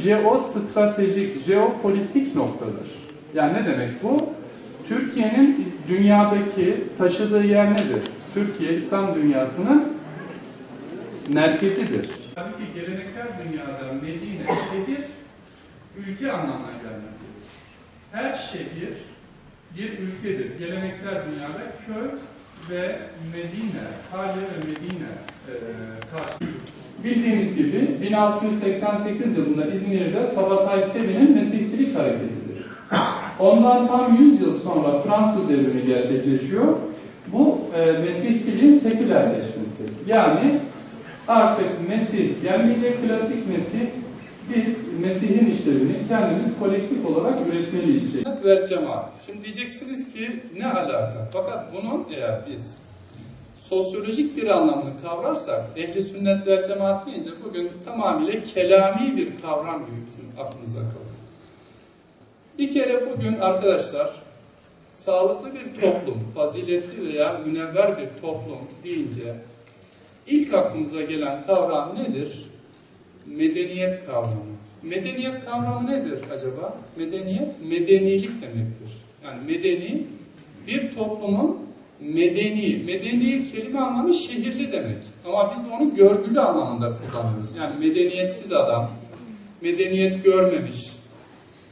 jeostratejik, jeopolitik noktadır. Yani ne demek bu? Türkiye'nin dünyadaki taşıdığı yer nedir? Türkiye, İslam dünyasının merkezidir. Tabii ki geleneksel dünyada Medine, şehir, ülke anlamına gelmektedir. Her şehir bir ülkedir. Geleneksel dünyada köy ve Medine, Talya ve Medine karşı. Bildiğimiz gibi 1688 yılında İzmir'de Sabatay Sevi'nin Mesihçilik hareketidir. Ondan tam 100 yıl sonra Fransız devrimi gerçekleşiyor. Bu Mesihçiliğin sekülerleşmesi. Yani artık Mesih gelmeyecek, klasik Mesih, biz Mesih'in işlevini kendimiz kolektif olarak üretmeliyiz. Sünnet ve cemaat. Şimdi diyeceksiniz ki ne alaka? Fakat bunun eğer biz sosyolojik bir anlamını kavrarsak, ehli sünnet ve cemaat deyince bugün tamamıyla kelami bir kavram gibi bizim aklımıza kalıyor. Bir kere bugün arkadaşlar, sağlıklı bir toplum, faziletli veya münevver bir toplum deyince ilk aklımıza gelen kavram nedir? Medeniyet kavramı. Medeniyet kavramı nedir acaba? Medeniyet, medenilik demektir. Yani medeni, bir toplumun medeni kelime anlamı şehirli demek. Ama biz onu görgülü anlamında kullanıyoruz. Yani medeniyetsiz adam, medeniyet görmemiş,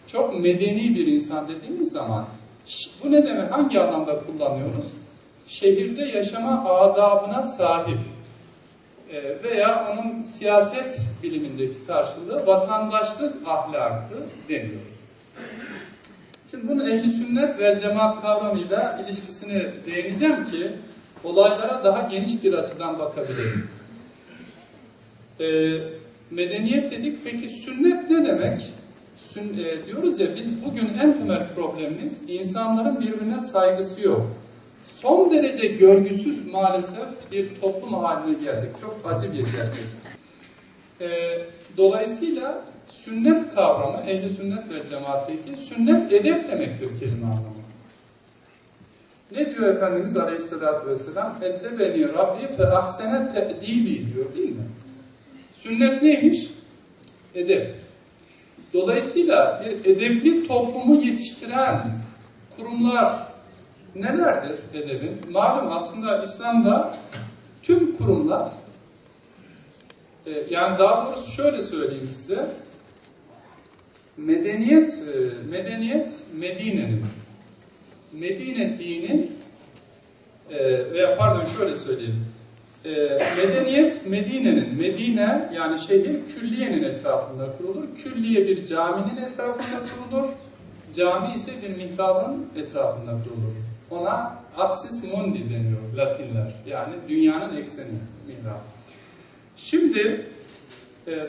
çok medeni bir insan dediğimiz zaman bu ne demek? Hangi anlamda kullanıyoruz? Şehirde yaşama adabına sahip veya onun siyaset bilimindeki karşılığı vatandaşlık ahlakı deniyor. Şimdi bunun ehli sünnet ve cemaat kavramıyla ilişkisini değineceğim ki olaylara daha geniş bir açıdan bakabilelim. Medeniyet dedik, peki sünnet ne demek? Diyoruz ya, biz bugün en temel problemimiz insanların birbirine saygısı yok. Son derece görgüsüz maalesef bir toplum haline geldik. Çok acı bir gerçek. Dolayısıyla sünnet kavramı, ehli sünnet ve cemaatteki sünnet edep demektir kelime anlamı. Ne diyor Efendimiz Aleyhisselatü Vesselam? Eddebeni Rabbi fe ahsene te'dibi diyor, değil mi? Sünnet neymiş? Edep. Dolayısıyla bir edepli toplumu yetiştiren kurumlar nelerdir edebin? Malum aslında İslam'da tüm kurumlar, yani daha doğrusu şöyle söyleyeyim size, medeniyet Medine'nin, Medine dinin veya pardon şöyle söyleyeyim, medeniyet Medine'nin, Medine yani şehir külliyenin etrafında kurulur. Külliye bir caminin etrafında kurulur. Cami ise bir mihrabın etrafında kurulur. Ona axis mundi deniyor Latinler. Yani dünyanın ekseni, mihrab. Şimdi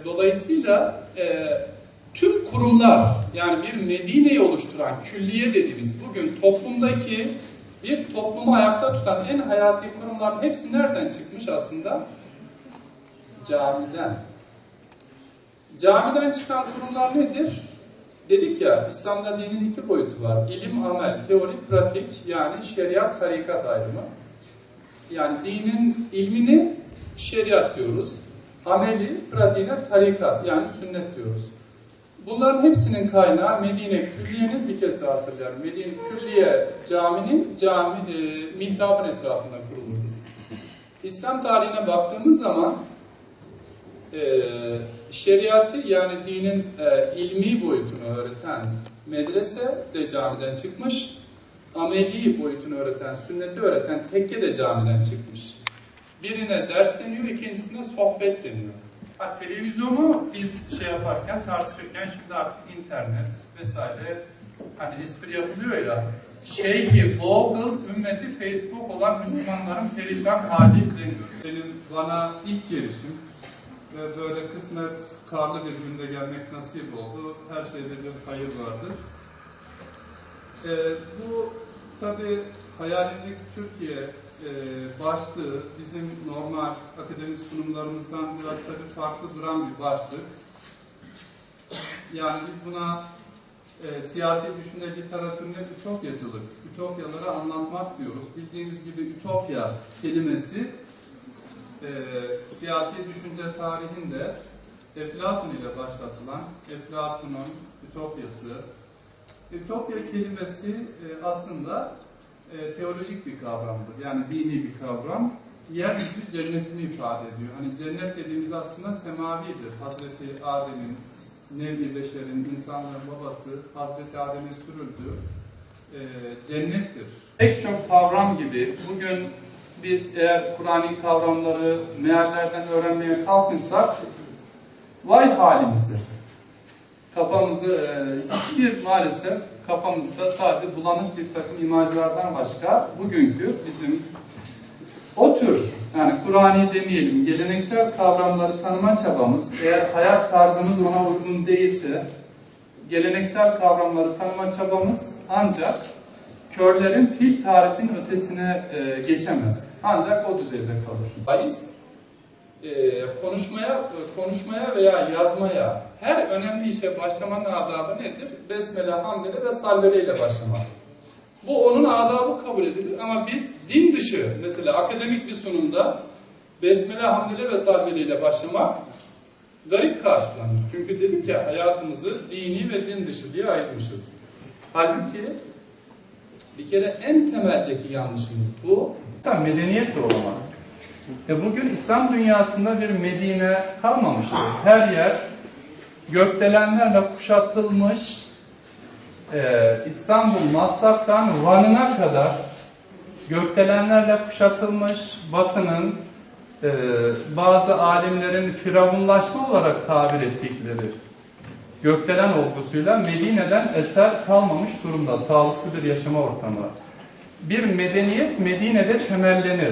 dolayısıyla tüm kurumlar, yani bir Medine'yi oluşturan külliye dediğimiz bugün toplumdaki bir toplumu ayakta tutan en hayati kurumların hepsi nereden çıkmış aslında? Camiden. Camiden çıkan kurumlar nedir? Dedik ya, İslam'da dinin iki boyutu var. İlim, amel, teori, pratik, yani şeriat, tarikat ayrımı. Yani dinin ilmini şeriat diyoruz. Ameli, pratiğine tarikat, yani sünnet diyoruz. Bunların hepsinin kaynağı Medine Külliye'nin, bir kez daha hatırlayalım, Medine Külliye caminin mihrabın etrafında kurulur. İslam tarihine baktığımız zaman şeriatı, yani dinin ilmi boyutunu öğreten medrese de camiden çıkmış, ameli boyutunu öğreten, sünneti öğreten tekke de camiden çıkmış. Birine ders deniyor, ikincisine sohbet deniyor. Televizyonu biz şey yaparken, tartışırken şimdi artık internet vesaire, hani espri yapılıyor ya, şeyhi Google, ümmeti Facebook olan Müslümanların perişan hali deniyor. Benim bana ilk gelişim ve böyle kısmet karlı bir günde gelmek nasip oldu. Her şeyde bir hayır vardır. Bu tabii hayalimdeki Türkiye başlığı bizim normal akademik sunumlarımızdan biraz tabii farklı duran bir başlık. Yani biz buna siyasi düşünce literatüründe ütopyacılık, ütopyaları anlatmak diyoruz. Bildiğimiz gibi ütopya kelimesi siyasi düşünce tarihinde Eflatun ile başlatılan Eflatun'un Ütopyası. Ütopya kelimesi aslında teolojik bir kavramdır. Yani dini bir kavram. Yeryüzü cennetini ifade ediyor. Hani cennet dediğimiz aslında semavidir. Hazreti Adem'in, Nevi Beşer'in, insanların babası Hazreti Adem'e sürüldü. Cennettir. Pek çok kavram gibi bugün biz eğer Kur'an'ın kavramları meallerden öğrenmeye kalkınsak vay halimize. Kafamızı hiçbir maalesef kafamızda sadece bulanık bir takım imajlardan başka bugünkü bizim o tür yani Kur'an'ı demeyelim geleneksel kavramları tanıma çabamız eğer hayat tarzımız ona uygun değilse geleneksel kavramları tanıma çabamız ancak körlerin fil tarifin ötesine geçemez. Ancak o düzeyde kalır. Biz konuşmaya veya yazmaya her önemli işe başlamanın adabı nedir? Besmele, hamdele ve salvele ile başlamak. Bu onun adabı kabul edilir ama biz din dışı mesela akademik bir sunumda besmele, hamdele ve salvele ile başlamak garip karşılanır. Çünkü dedik ya hayatımızı dini ve din dışı diye ayırmışız. Halbuki bir kere en temeldeki yanlışımız bu. Medeniyet de olamaz. Bugün İslam dünyasında bir Medine kalmamıştır. Her yer gökdelenlerle kuşatılmış, İstanbul Maslak'tan Van'ına kadar gökdelenlerle kuşatılmış Batı'nın bazı alimlerin firavunlaşma olarak tabir ettikleri gökdelen olgusuyla Medine'den eser kalmamış durumda. Sağlıklı bir yaşama ortamı. Bir medeniyet Medine'de temellenir.